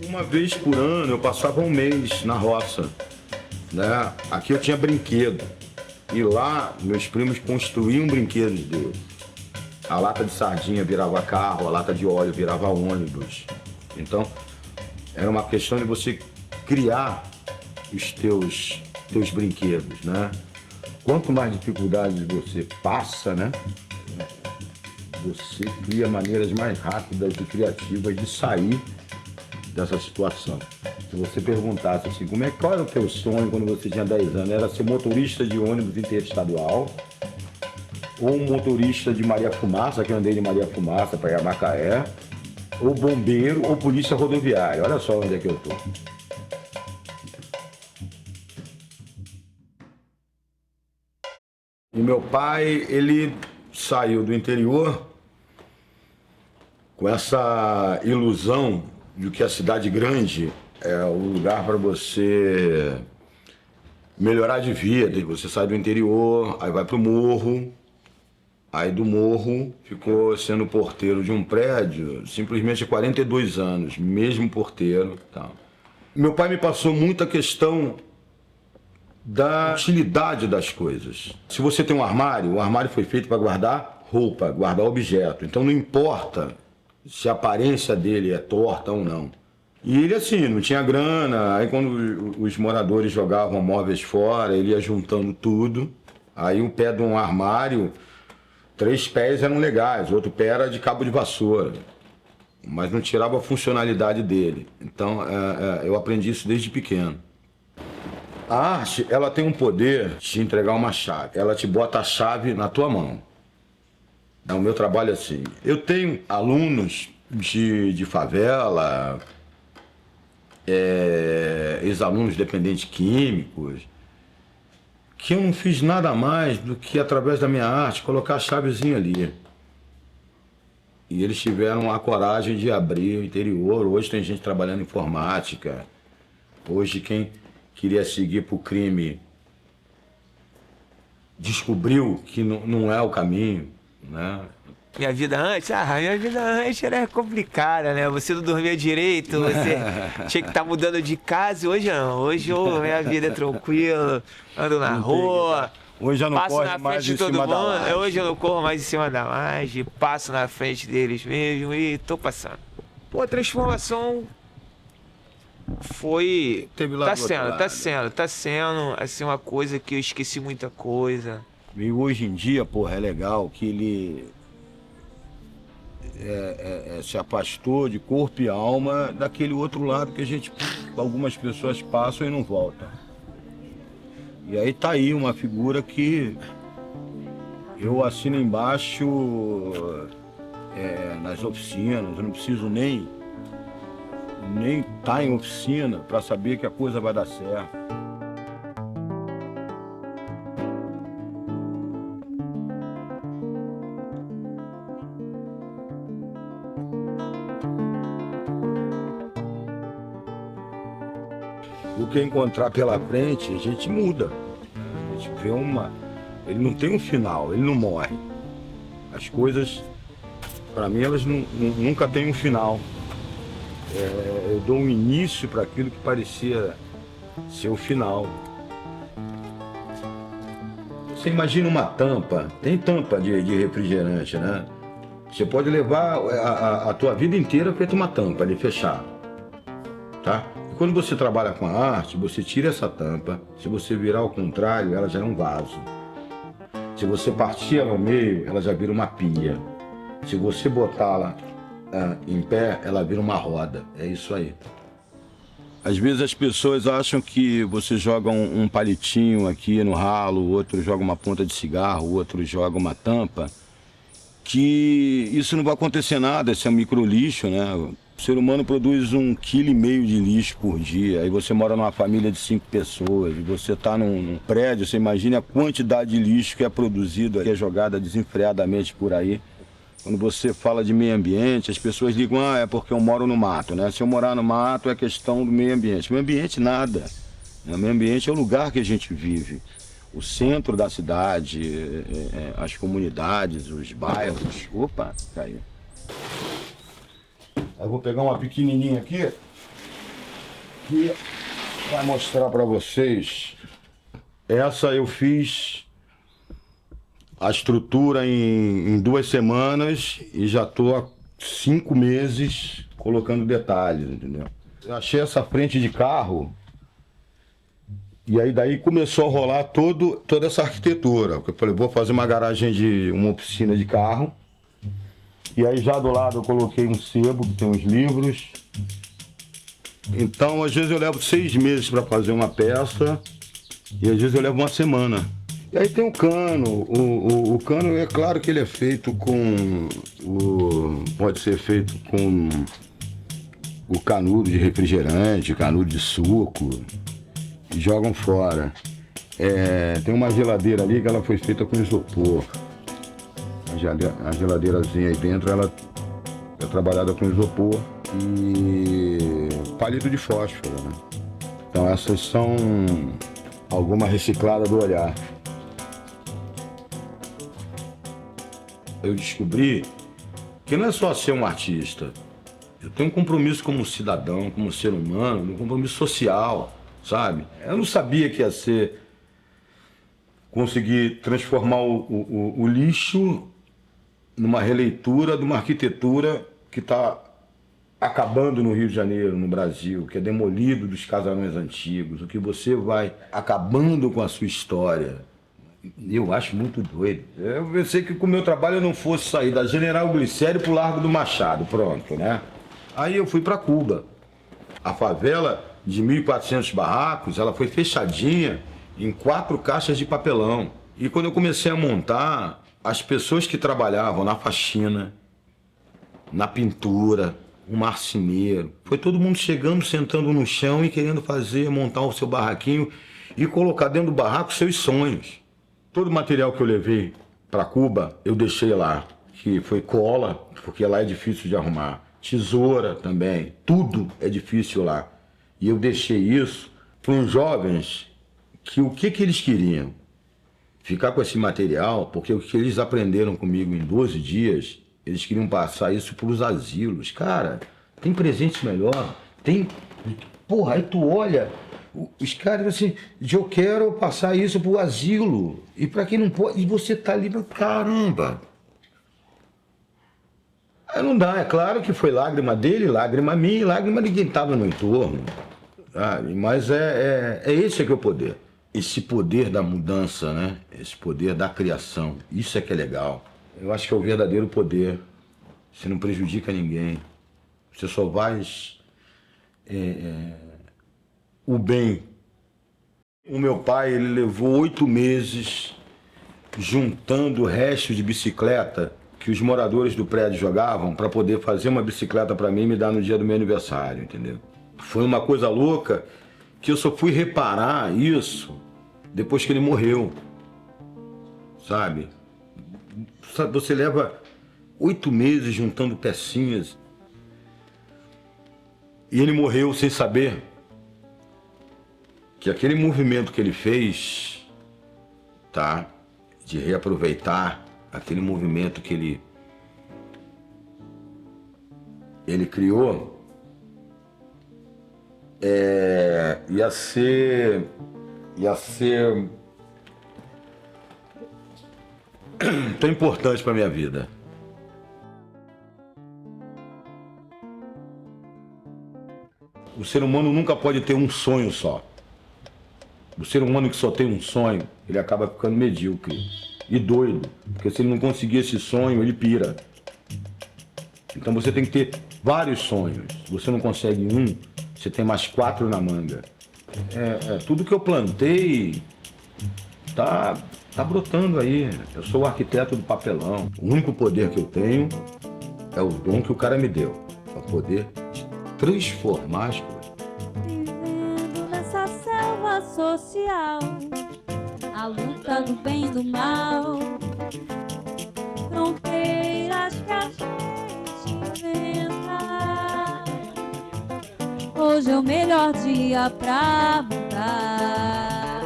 Uma vez por ano eu passava um mês na roça, né? Aqui eu tinha brinquedo. E lá meus primos construíam brinquedos deles. A lata de sardinha virava carro, a lata de óleo virava ônibus. Então, era uma questão de você criar os teus brinquedos, né? Quanto mais dificuldades você passa, né? Você cria maneiras mais rápidas e criativas de sair dessa situação. Se você perguntasse assim, qual era o teu sonho quando você tinha 10 anos? Era ser motorista de ônibus interestadual, ou motorista de Maria Fumaça, que eu andei de Maria Fumaça para Macaé, ou bombeiro, ou polícia rodoviária. Olha só onde é que eu tô. E meu pai, ele saiu do interior com essa ilusão de que a cidade grande é o lugar para você melhorar de vida. E você sai do interior, aí vai pro morro, aí do morro ficou sendo porteiro de um prédio, simplesmente 42 anos, mesmo porteiro. Tal. Meu pai me passou muita questão da utilidade das coisas. Se você tem um armário, o armário foi feito para guardar roupa, guardar objeto. Então não importa se a aparência dele é torta ou não. E ele assim, não tinha grana, aí quando os moradores jogavam móveis fora, ele ia juntando tudo. Aí o pé de um armário, 3 pés eram legais, o outro pé era de cabo de vassoura. Mas não tirava a funcionalidade dele. Então eu aprendi isso desde pequeno. A arte, ela tem um poder de te entregar uma chave. Ela te bota a chave na tua mão. O meu trabalho é assim. Eu tenho alunos de favela, ex-alunos dependentes químicos, que eu não fiz nada mais do que, através da minha arte, colocar a chavezinha ali. E eles tiveram a coragem de abrir o interior. Hoje tem gente trabalhando em informática. Hoje quem queria seguir para o crime descobriu que não é o caminho, né? Minha vida antes era complicada, né? Você não dormia direito, você tinha que estar mudando de casa. Hoje não, hoje minha vida é tranquila, ando na rua, Hoje eu não passo corro na mais frente de em todo cima da mundo. laje. Hoje eu não corro mais em cima da laje, passo na frente deles mesmo e tô passando. Pô, a transformação foi... Teve lá Tá do outro lado. sendo, assim, uma coisa que eu esqueci muita coisa. E hoje em dia, porra, é legal que ele se afastou de corpo e alma daquele outro lado que algumas pessoas passam e não voltam. E aí tá aí uma figura que eu assino embaixo nas oficinas. Eu não preciso nem estar em oficina para saber que a coisa vai dar certo. O que encontrar pela frente, a gente muda. A gente vê Ele não tem um final, ele não morre. As coisas, para mim, elas nunca têm um final. Eu dou um início para aquilo que parecia ser o final. Você imagina uma tampa, tem tampa de refrigerante, né? Você pode levar a tua vida inteira feito uma tampa ali, fechar. Tá? E quando você trabalha com a arte, você tira essa tampa. Se você virar ao contrário, ela já é um vaso. Se você partir ela ao meio, ela já vira uma pia. Se você botá-la em pé, ela vira uma roda. É isso aí. Às vezes as pessoas acham que você joga um palitinho aqui no ralo, o outro joga uma ponta de cigarro, o outro joga uma tampa, que isso não vai acontecer nada, esse é um micro lixo, né? O ser humano produz 1,5 kg de lixo por dia. Aí você mora numa família de 5 pessoas, e você está num prédio, você imagina a quantidade de lixo que é produzido, que é jogada desenfreadamente por aí. Quando você fala de meio ambiente, as pessoas ligam, é porque eu moro no mato, né? Se eu morar no mato é questão do meio ambiente. Meio ambiente nada. O meio ambiente é o lugar que a gente vive. O centro da cidade, as comunidades, os bairros. Opa, caiu. Eu vou pegar uma pequenininha aqui. aqui vai mostrar para vocês. Essa eu fiz a estrutura em 2 semanas e já tô há 5 meses colocando detalhes, entendeu? Eu achei essa frente de carro e aí daí começou a rolar toda essa arquitetura. Eu falei, vou fazer uma garagem de uma oficina de carro. E aí já do lado eu coloquei um sebo que tem uns livros. Então às vezes eu levo 6 meses para fazer uma peça e às vezes eu levo 1 semana. E aí tem o cano. O cano é claro que ele é feito com pode ser feito com o canudo de refrigerante, canudo de suco, e jogam fora. Tem uma geladeira ali que ela foi feita com isopor. A geladeirazinha aí dentro ela é trabalhada com isopor e palito de fósforo, né? Então essas são alguma reciclada do olhar. Eu descobri que não é só ser um artista. Eu tenho um compromisso como cidadão, como ser humano, um compromisso social, sabe? Eu não sabia que ia ser conseguir transformar o lixo numa releitura de uma arquitetura que está acabando no Rio de Janeiro, no Brasil, que é demolido dos casarões antigos, o que você vai acabando com a sua história. Eu acho muito doido. Eu pensei que com o meu trabalho eu não fosse sair da General Glicério para o Largo do Machado, pronto, né? Aí eu fui para Cuba. A favela de 1.400 barracos, ela foi fechadinha em 4 caixas de papelão. E quando eu comecei a montar, as pessoas que trabalhavam na faxina, na pintura, o marceneiro, foi todo mundo chegando, sentando no chão e querendo montar o seu barraquinho e colocar dentro do barraco seus sonhos. Todo o material que eu levei para Cuba, eu deixei lá, que foi cola, porque lá é difícil de arrumar, tesoura também, tudo é difícil lá. E eu deixei isso para uns jovens que o que eles queriam? Ficar com esse material, porque o que eles aprenderam comigo em 12 dias, eles queriam passar isso para os asilos. Cara, tem presente melhor, tem... Porra, aí tu olha... Os caras assim, eu quero passar isso pro asilo. E para quem não pode, e você tá ali, caramba. Aí não dá, é claro que foi lágrima dele, lágrima minha, lágrima de quem tava no entorno. Sabe? Mas esse que é o poder. Esse poder da mudança, né? Esse poder da criação. Isso é que é legal. Eu acho que é o verdadeiro poder. Você não prejudica ninguém. Você só faz... o bem. O meu pai, ele levou 8 meses juntando restos de bicicleta que os moradores do prédio jogavam para poder fazer uma bicicleta para mim e me dar no dia do meu aniversário, entendeu? Foi uma coisa louca que eu só fui reparar isso depois que ele morreu, sabe? Você leva 8 meses juntando pecinhas e ele morreu sem saber que aquele movimento que ele fez, tá? De reaproveitar aquele movimento que ele criou, ia ser tão importante para minha vida. O ser humano nunca pode ter um sonho só. O ser humano que só tem um sonho, ele acaba ficando medíocre e doido, porque se ele não conseguir esse sonho, ele pira. Então você tem que ter vários sonhos. Se você não consegue um, você tem mais 4 na manga. Tudo que eu plantei tá brotando aí. Eu sou o arquiteto do papelão. O único poder que eu tenho é o dom que o cara me deu, é o poder de transformar as coisas. Social, a luta do bem e do mal, fronteiras que a gente inventa. Hoje é o melhor dia pra mudar.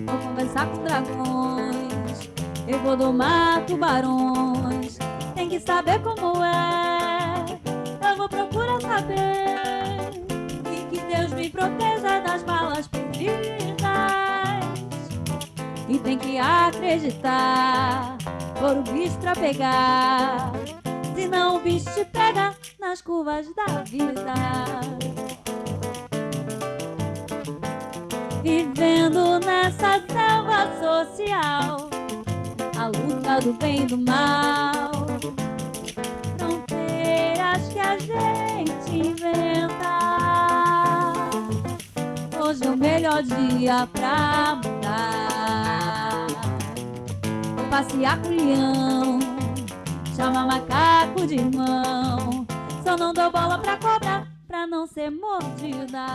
Vou conversar com dragões, eu vou domar tubarões. Tem que saber como é, eu vou procurar saber. E que protege das balas perdidas. E tem que acreditar, for o bicho pra pegar, senão o bicho te pega nas curvas da vida. Vivendo nessa selva social, a luta do bem e do mal, fronteiras que a gente inventa. Hoje é o melhor dia pra mudar. Vou passear com o leão, chamar macaco de irmão. Só não dou bola pra cobra, pra não ser mordida.